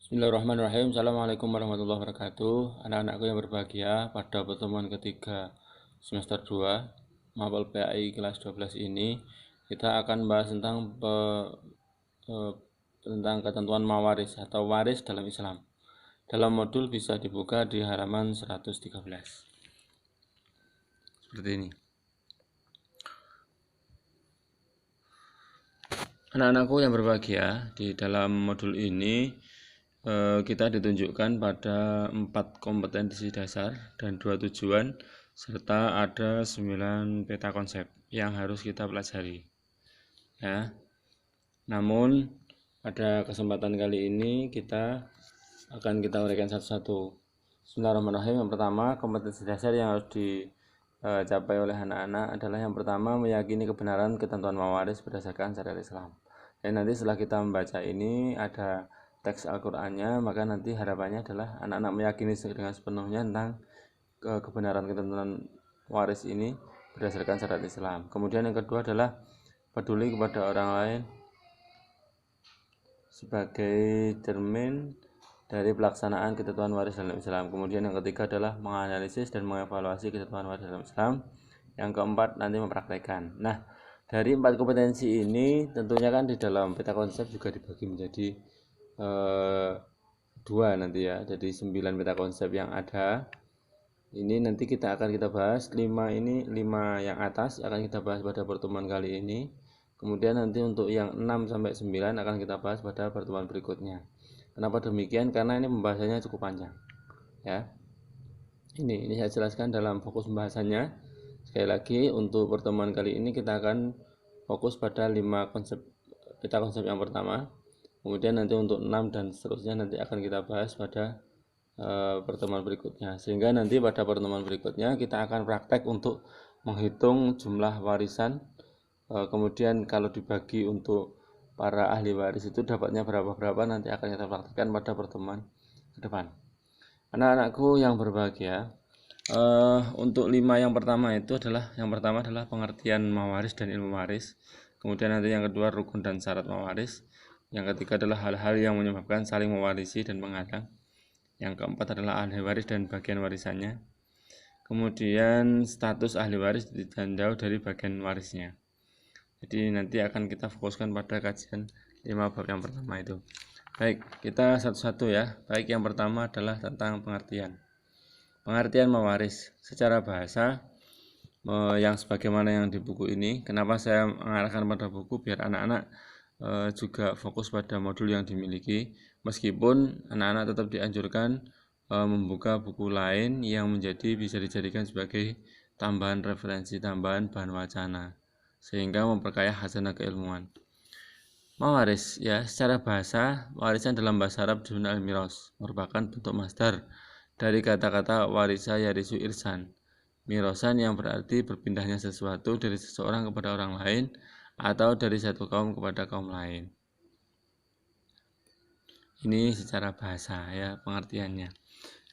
Bismillahirrahmanirrahim. Assalamualaikum warahmatullahi wabarakatuh. Anak-anakku yang berbahagia, pada pertemuan ketiga semester 2 Mapel PAI kelas 12 ini kita akan bahas tentang ketentuan mawaris atau waris dalam Islam. Dalam modul bisa dibuka di halaman 113. Seperti ini. Anak-anakku yang berbahagia, di dalam modul ini kita ditunjukkan pada 4 kompetensi dasar dan 2 tujuan serta ada 9 peta konsep yang harus kita pelajari ya. Namun pada kesempatan kali ini kita uraikan satu-satu. Bismillahirrahmanirrahim. Yang pertama, kompetensi dasar yang harus dicapai oleh anak-anak adalah yang pertama, meyakini kebenaran ketentuan mawaris berdasarkan syariat Islam. Dan nanti setelah kita membaca ini ada teks Al-Qur'annya, maka nanti harapannya adalah anak-anak meyakini dengan sepenuhnya tentang kebenaran ketentuan waris ini berdasarkan syariat Islam. Kemudian yang kedua adalah peduli kepada orang lain sebagai cermin dari pelaksanaan ketentuan waris dalam Islam. Kemudian yang ketiga adalah menganalisis dan mengevaluasi ketentuan waris dalam Islam. Yang keempat nanti mempraktekkan. Nah, dari 4 kompetensi ini tentunya kan di dalam peta konsep juga dibagi menjadi 2 nanti ya. Jadi 9 peta konsep yang ada. Ini nanti kita bahas 5 yang atas akan kita bahas pada pertemuan kali ini. Kemudian nanti untuk yang 6 sampai 9 akan kita bahas pada pertemuan berikutnya. Kenapa demikian? Karena ini pembahasannya cukup panjang. Ya. Ini saya jelaskan dalam fokus pembahasannya. Sekali lagi untuk pertemuan kali ini kita akan fokus pada 5 peta konsep yang pertama. Kemudian nanti untuk 6 dan seterusnya nanti akan kita bahas pada pertemuan berikutnya. Sehingga nanti pada pertemuan berikutnya kita akan praktek untuk menghitung jumlah warisan. Kemudian kalau dibagi untuk para ahli waris itu dapatnya berapa nanti akan kita praktekkan pada pertemuan ke depan. Anak-anakku yang berbahagia, untuk 5 yang pertama adalah pengertian mawaris dan ilmu waris. Kemudian nanti yang kedua rukun dan syarat mawaris. Yang ketiga adalah hal-hal yang menyebabkan saling mewarisi dan menghalang. Yang keempat adalah ahli waris dan bagian warisannya. Kemudian status ahli waris dan jauh dari bagian warisnya. Jadi nanti akan kita fokuskan pada kajian 5 bab yang pertama itu. Baik, kita satu-satu ya. Baik, yang pertama adalah tentang pengertian. Pengertian mawaris secara bahasa yang sebagaimana yang di buku ini. Kenapa saya mengarahkan pada buku? Biar anak-anak juga fokus pada modul yang dimiliki. Meskipun anak-anak tetap dianjurkan membuka buku lain yang bisa dijadikan sebagai tambahan referensi, tambahan bahan wacana, sehingga memperkaya khazanah keilmuan. Mawaris ya, secara bahasa warisan dalam bahasa Arab disebut al-miras, merupakan bentuk masdar dari kata-kata warisa yarisu irsan, mirosan yang berarti berpindahnya sesuatu dari seseorang kepada orang lain atau dari satu kaum kepada kaum lain. Ini secara bahasa ya pengertiannya.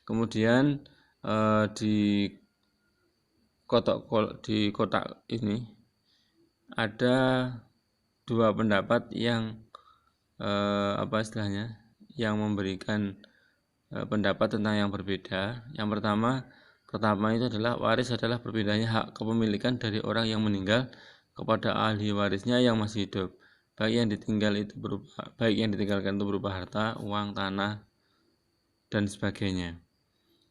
Kemudian di kotak ini ada 2 pendapat yang yang memberikan pendapat tentang yang berbeda. Yang pertama itu adalah waris adalah berpindahnya hak kepemilikan dari orang yang meninggal kepada ahli warisnya yang masih hidup, baik yang ditinggalkan itu berupa harta, uang, tanah, dan sebagainya.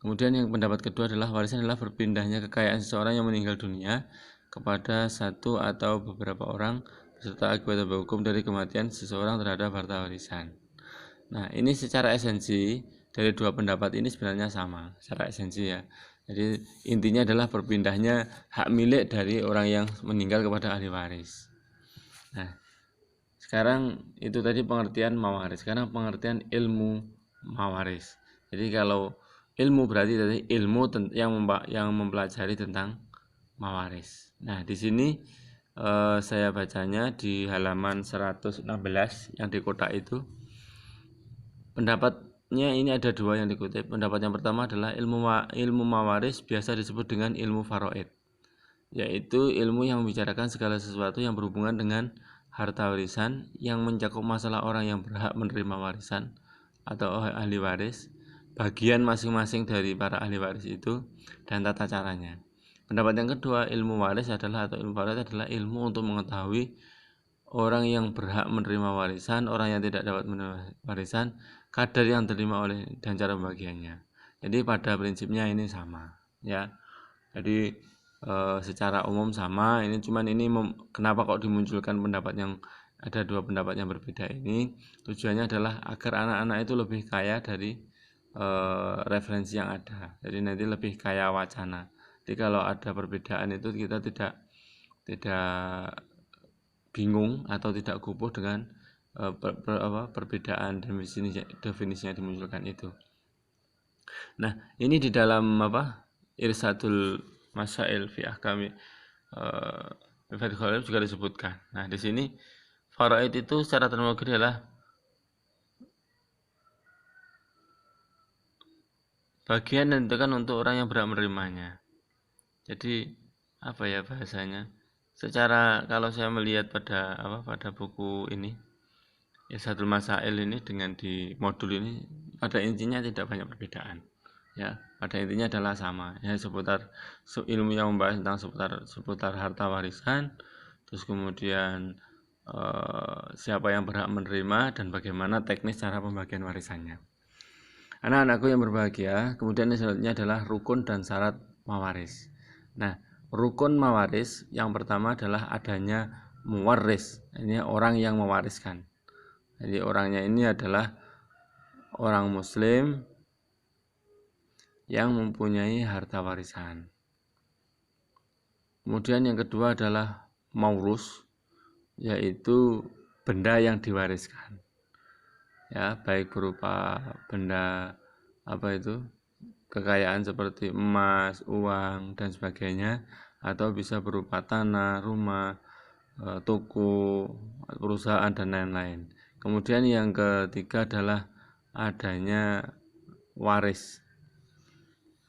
Kemudian yang pendapat kedua adalah warisan adalah berpindahnya kekayaan seseorang yang meninggal dunia kepada satu atau beberapa orang beserta akibat hukum dari kematian seseorang terhadap harta warisan. Nah, ini secara esensi dari 2 pendapat ini sebenarnya sama secara esensi ya. Jadi intinya adalah berpindahnya hak milik dari orang yang meninggal kepada ahli waris. Nah, sekarang itu tadi pengertian mawaris. Sekarang pengertian ilmu mawaris. Jadi kalau ilmu berarti tadi ilmu yang mempelajari tentang mawaris. Nah, di sini saya bacanya di halaman 116 yang di kotak itu. Pendapatnya ini ada 2 yang dikutip. Pendapat yang pertama adalah ilmu mawaris biasa disebut dengan ilmu faraid, yaitu ilmu yang membicarakan segala sesuatu yang berhubungan dengan harta warisan yang mencakup masalah orang yang berhak menerima warisan atau ahli waris, bagian masing-masing dari para ahli waris itu, dan tata caranya. Pendapat yang kedua, ilmu waris adalah ilmu untuk mengetahui orang yang berhak menerima warisan, orang yang tidak dapat menerima warisan, kadar yang diterima oleh dan cara pembagiannya. Jadi pada prinsipnya ini sama, ya. Jadi secara umum sama. Ini cuman kenapa kok dimunculkan pendapat yang ada dua pendapat yang berbeda ini? Tujuannya adalah agar anak-anak itu lebih kaya dari referensi yang ada. Jadi nanti lebih kaya wacana. Jadi kalau ada perbedaan itu kita tidak bingung atau tidak kupuh dengan perbedaan definisi yang dimunculkan itu. Nah, ini di dalam Irsadul Masail fi Ahkami Fardhu juga disebutkan. Nah, di sini faraid itu secara terminologi adalah bagian yang ditentukan untuk orang yang berhak menerimanya. Jadi apa ya bahasanya? Secara kalau saya melihat pada buku ini Irsadul Masail ini dengan di modul ini, pada intinya tidak banyak perbedaan. Ya, pada intinya adalah sama. Ya, seputar ilmu yang membahas tentang seputar harta warisan, terus kemudian siapa yang berhak menerima dan bagaimana teknis cara pembagian warisannya. Anak-anakku yang berbahagia, kemudian selanjutnya adalah rukun dan syarat mawaris. Nah, rukun mawaris yang pertama adalah adanya muwaris. Ini orang yang mewariskan. Jadi orangnya ini adalah orang muslim yang mempunyai harta warisan. Kemudian yang kedua adalah maurus, yaitu benda yang diwariskan. Ya, baik berupa benda kekayaan seperti emas, uang dan sebagainya, atau bisa berupa tanah, rumah, toko, perusahaan dan lain-lain. Kemudian yang ketiga adalah adanya waris.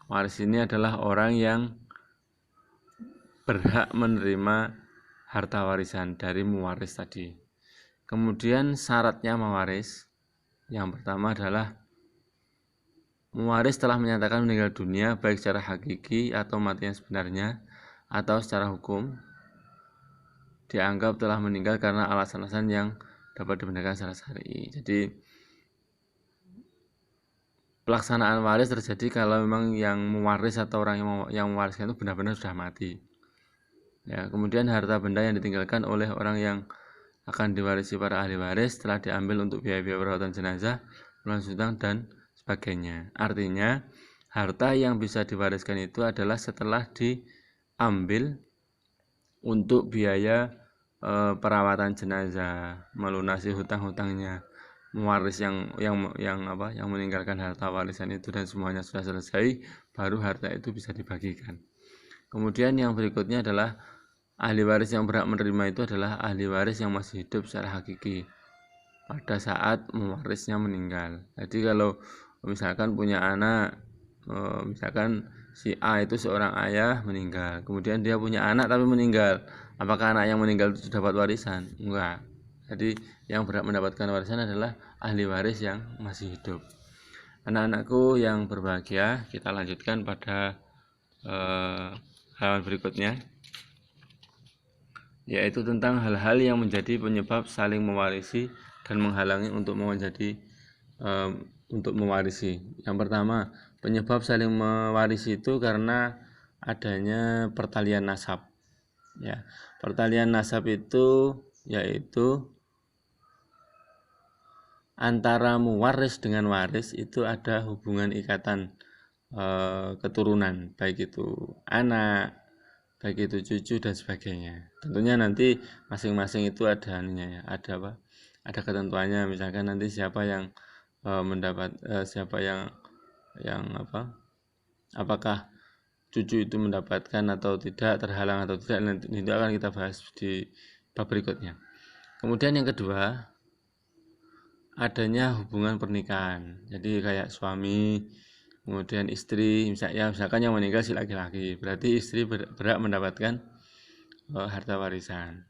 Waris ini adalah orang yang berhak menerima harta warisan dari muwaris tadi. Kemudian syaratnya mewaris, yang pertama adalah muwaris telah menyatakan meninggal dunia baik secara hakiki atau mati yang sebenarnya, atau secara hukum dianggap telah meninggal karena alasan-alasan yang dapat dibenarkan secara syar'i. Jadi pelaksanaan waris terjadi kalau memang yang mewaris atau orang yang mewariskan itu benar-benar sudah mati. Ya, kemudian harta benda yang ditinggalkan oleh orang yang akan diwarisi para ahli waris telah diambil untuk biaya-biaya perawatan jenazah, lunas hutang dan sebagainya. Artinya harta yang bisa diwariskan itu adalah setelah diambil untuk biaya perawatan jenazah, melunasi hutang-hutangnya, mewaris yang meninggalkan harta warisan itu dan semuanya sudah selesai, baru harta itu bisa dibagikan. Kemudian yang berikutnya adalah ahli waris yang berhak menerima itu adalah ahli waris yang masih hidup secara hakiki pada saat mewarisnya meninggal. Jadi kalau misalkan punya anak, misalkan si A itu seorang ayah meninggal, kemudian dia punya anak tapi meninggal, apakah anak yang meninggal itu dapat warisan? Enggak. Jadi yang berhak mendapatkan warisan adalah ahli waris yang masih hidup. Anak-anakku yang berbahagia, kita lanjutkan pada halaman berikutnya, yaitu tentang hal-hal yang menjadi penyebab saling mewarisi dan menghalangi untuk mewarisi. Yang pertama, penyebab saling mewarisi itu karena adanya pertalian nasab. Ya, pertalian nasab itu yaitu antara muwaris dengan waris itu ada hubungan ikatan keturunan, baik itu anak, baik itu cucu dan sebagainya. Tentunya nanti masing-masing itu ada ada ketentuannya. Misalkan nanti siapa yang apakah cucu itu mendapatkan atau tidak, terhalang atau tidak, nanti itu akan kita bahas di bab berikutnya. Kemudian yang kedua, adanya hubungan pernikahan. Jadi kayak suami kemudian istri, misalkan yang meninggal si laki-laki, berarti istri berhak mendapatkan harta warisan.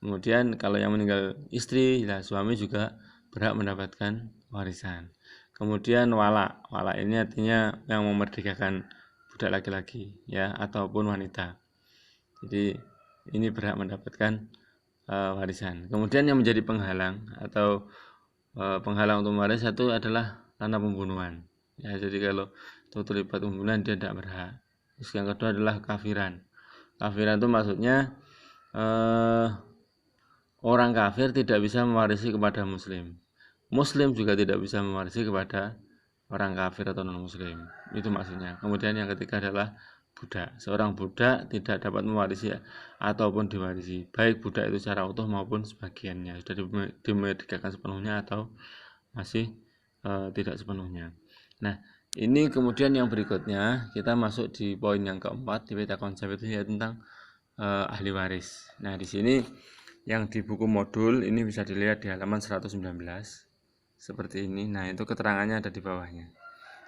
Kemudian kalau yang meninggal istri, suami juga berhak mendapatkan warisan. Kemudian wala. Wala ini artinya yang memerdekakan budak laki-laki ya ataupun wanita. Jadi ini berhak mendapatkan warisan. Kemudian yang menjadi penghalang atau penghalang untuk mewaris satu adalah karena pembunuhan. Ya, jadi kalau itu terlibat pembunuhan dia tidak berhak. Terus yang kedua adalah kafiran. Kafiran itu maksudnya orang kafir tidak bisa mewarisi kepada muslim. Muslim juga tidak bisa mewarisi kepada orang kafir atau non-muslim. Itu maksudnya. Kemudian yang ketiga adalah budak. Seorang budak tidak dapat mewarisi ataupun diwarisi. Baik budak itu secara utuh maupun sebagiannya. Sudah dimerdekakan sepenuhnya atau masih tidak sepenuhnya. Nah, ini kemudian yang berikutnya kita masuk di poin yang keempat di peta konsep itu yaitu tentang ahli waris. Nah, di sini yang di buku modul ini bisa dilihat di halaman 119 seperti ini. Nah, itu keterangannya ada di bawahnya.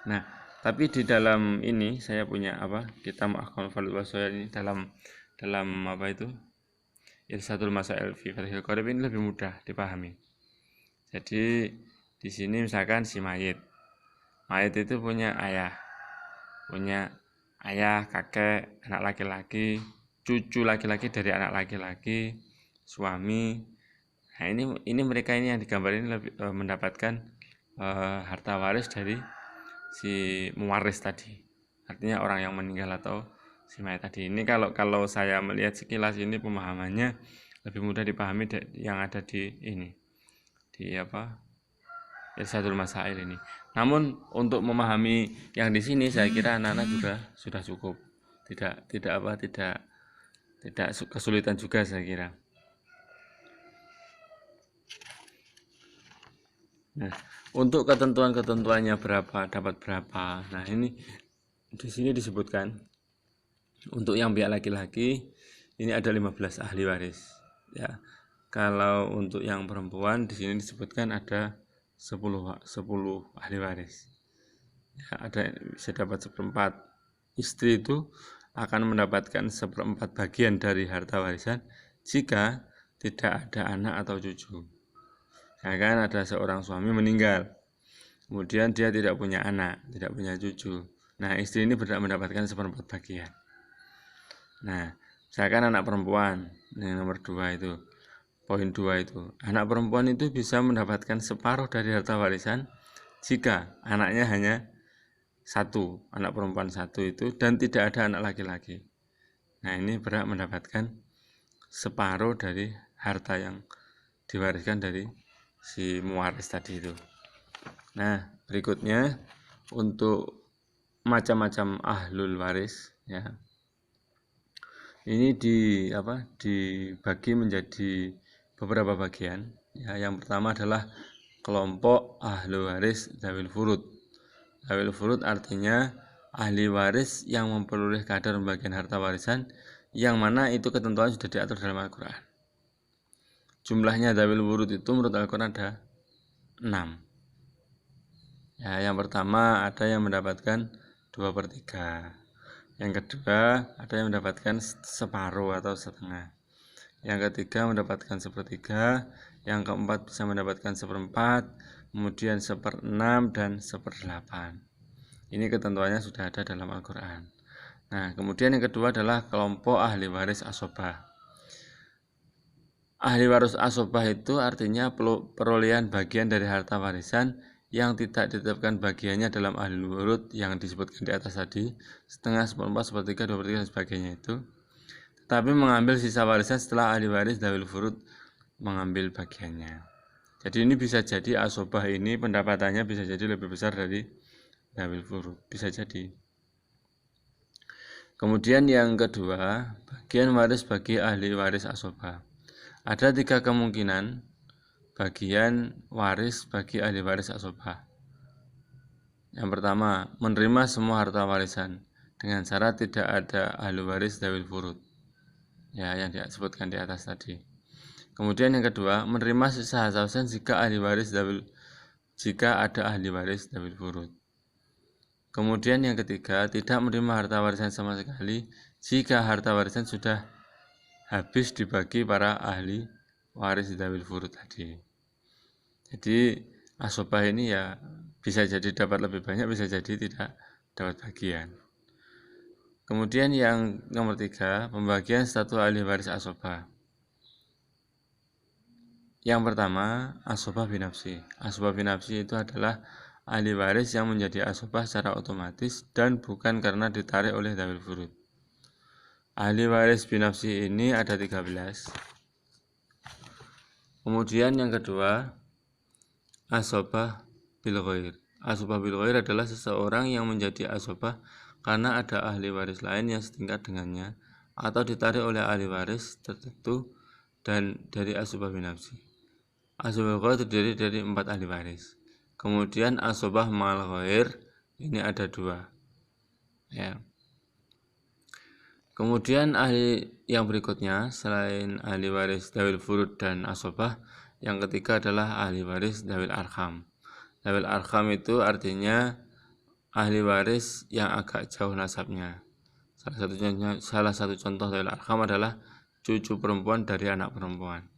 Nah, tapi di dalam ini saya punya kitab Ahkamul Fardhu Wasaya ini dalam apa itu? Irsadul Masail fi Fathil Qorib ini lebih mudah dipahami. Jadi di sini misalkan si mayit itu punya ayah, kakek, anak laki-laki, cucu laki-laki dari anak laki-laki, suami. Nah, ini mereka ini yang digambar ini lebih mendapatkan harta waris dari si mewaris tadi. Artinya orang yang meninggal atau si mayat tadi. Ini kalau saya melihat sekilas ini pemahamannya lebih mudah dipahami yang ada di ini. Di Irsadul Masail ini. Namun untuk memahami yang di sini saya kira anak-anak juga sudah cukup. Tidak kesulitan juga saya kira. Nah, untuk ketentuannya berapa, dapat berapa. Nah, ini di sini disebutkan untuk yang pihak laki-laki ini ada 15 ahli waris. Ya. Kalau untuk yang perempuan di sini disebutkan ada 10 ahli waris. Ya, ada bisa dapat 1/4. Istri itu akan mendapatkan 1/4 bagian dari harta warisan jika tidak ada anak atau cucu. Misalkan ada seorang suami meninggal, kemudian dia tidak punya anak, tidak punya cucu. Nah, istri ini berhak mendapatkan 1/4 bagian. Nah, misalkan anak perempuan, yang nomor 2 itu, poin 2 itu, anak perempuan itu bisa mendapatkan separuh dari harta warisan jika anaknya hanya 1, anak perempuan 1 itu, dan tidak ada anak laki-laki. Nah, ini berhak mendapatkan separuh dari harta yang diwariskan dari si mewaris tadi itu. Nah, berikutnya untuk macam-macam ahlul waris ya. Ini dibagi menjadi beberapa bagian. Ya, yang pertama adalah kelompok ahli waris dzawil furud. Dzawil furud artinya ahli waris yang memperoleh kadar pembagian harta warisan yang mana itu ketentuan sudah diatur dalam Al-Qur'an. Jumlahnya dzawil furud itu menurut Al-Qur'an ada 6. Ya, yang pertama ada yang mendapatkan 2/3. Yang kedua ada yang mendapatkan separuh atau setengah. Yang ketiga mendapatkan 1/3. Yang keempat bisa mendapatkan 1/4. Kemudian 1/6 dan 1/8. Ini ketentuannya sudah ada dalam Al-Qur'an. Nah, kemudian yang kedua adalah kelompok ahli waris asobah. Ahli waris asobah itu artinya perolehan bagian dari harta warisan yang tidak ditetapkan bagiannya dalam ahli furud yang disebutkan di atas tadi, setengah, 1/4, 1/3, 2/3 dan sebagainya itu, tetapi mengambil sisa warisan setelah ahli waris dzawil furud mengambil bagiannya. Jadi ini bisa jadi asobah ini pendapatannya bisa jadi lebih besar dari dzawil furud, bisa jadi. Kemudian yang kedua, bagian waris bagi ahli waris asobah. Ada 3 kemungkinan bagian waris bagi ahli waris asobah. Yang pertama, menerima semua harta warisan dengan syarat tidak ada ahli waris dzawil furud. Ya, yang disebutkan di atas tadi. Kemudian yang kedua, menerima sisa harta warisan jika ada ahli waris dzawil furud. Kemudian yang ketiga, tidak menerima harta warisan sama sekali jika harta warisan sudah habis dibagi para ahli waris dzawil furud tadi. Jadi asobah ini ya bisa jadi dapat lebih banyak, bisa jadi tidak dapat bagian. Kemudian yang nomor 3, pembagian status ahli waris asobah. Yang pertama, asobah binafsi. Asobah binafsi itu adalah ahli waris yang menjadi asobah secara otomatis dan bukan karena ditarik oleh dzawil furud. Ahli waris binafsi ini ada 13. Kemudian yang kedua, asobah bil ghair. Asobah bil ghair adalah seseorang yang menjadi asobah karena ada ahli waris lain yang setingkat dengannya atau ditarik oleh ahli waris tertentu dan dari asobah binafsi. Asobah bil ghair terdiri dari 4 ahli waris. Kemudian asobah mal ghair ini ada 2. Ya. Kemudian ahli yang berikutnya selain ahli waris dzawil furud dan asobah, yang ketiga adalah ahli waris dzawil arham. Dzawil arham itu artinya ahli waris yang agak jauh nasabnya. Salah satu contoh dzawil arham adalah cucu perempuan dari anak perempuan.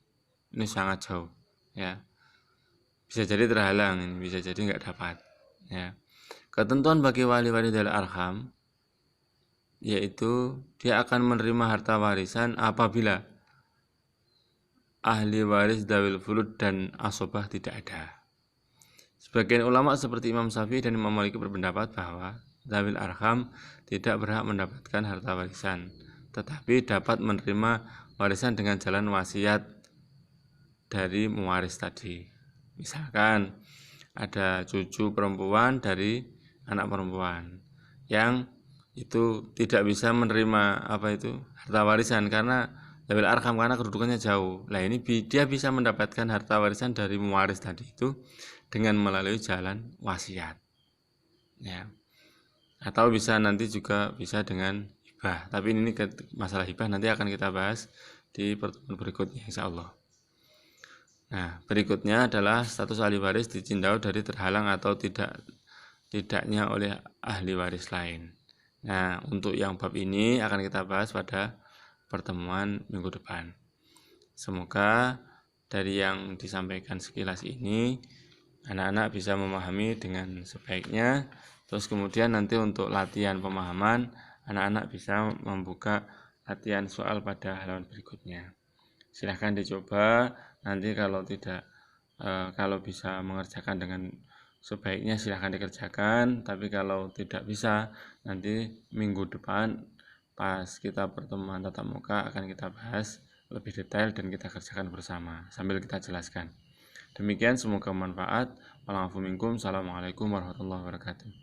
Ini sangat jauh, ya. Bisa jadi terhalang, bisa jadi nggak dapat, ya. Ketentuan bagi wali waris dzawil arham yaitu dia akan menerima harta warisan apabila ahli waris dzawil furud dan asobah tidak ada. Sebagian ulama seperti Imam Syafi'i dan Imam Malik berpendapat bahwa dzawil arham tidak berhak mendapatkan harta warisan, tetapi dapat menerima warisan dengan jalan wasiat dari mewaris tadi. Misalkan ada cucu perempuan dari anak perempuan yang itu tidak bisa menerima harta warisan karena dzawil arham, karena kedudukannya jauh. Nah, ini dia bisa mendapatkan harta warisan dari mewaris tadi itu dengan melalui jalan wasiat, ya. Atau bisa nanti juga bisa dengan hibah. Tapi ini masalah hibah nanti akan kita bahas di pertemuan berikutnya insyaallah. Nah, berikutnya adalah status ahli waris ditinjau dari terhalang atau tidaknya oleh ahli waris lain. Nah, untuk yang bab ini akan kita bahas pada pertemuan minggu depan. Semoga dari yang disampaikan sekilas ini anak-anak bisa memahami dengan sebaiknya. Terus kemudian nanti untuk latihan pemahaman, anak-anak bisa membuka latihan soal pada halaman berikutnya. Silahkan dicoba. Nanti kalau bisa mengerjakan dengan sebaiknya silahkan dikerjakan, tapi kalau tidak bisa nanti minggu depan pas kita pertemuan tatap muka akan kita bahas lebih detail dan kita kerjakan bersama sambil kita jelaskan. Demikian, semoga bermanfaat. Assalamualaikum warahmatullahi wabarakatuh.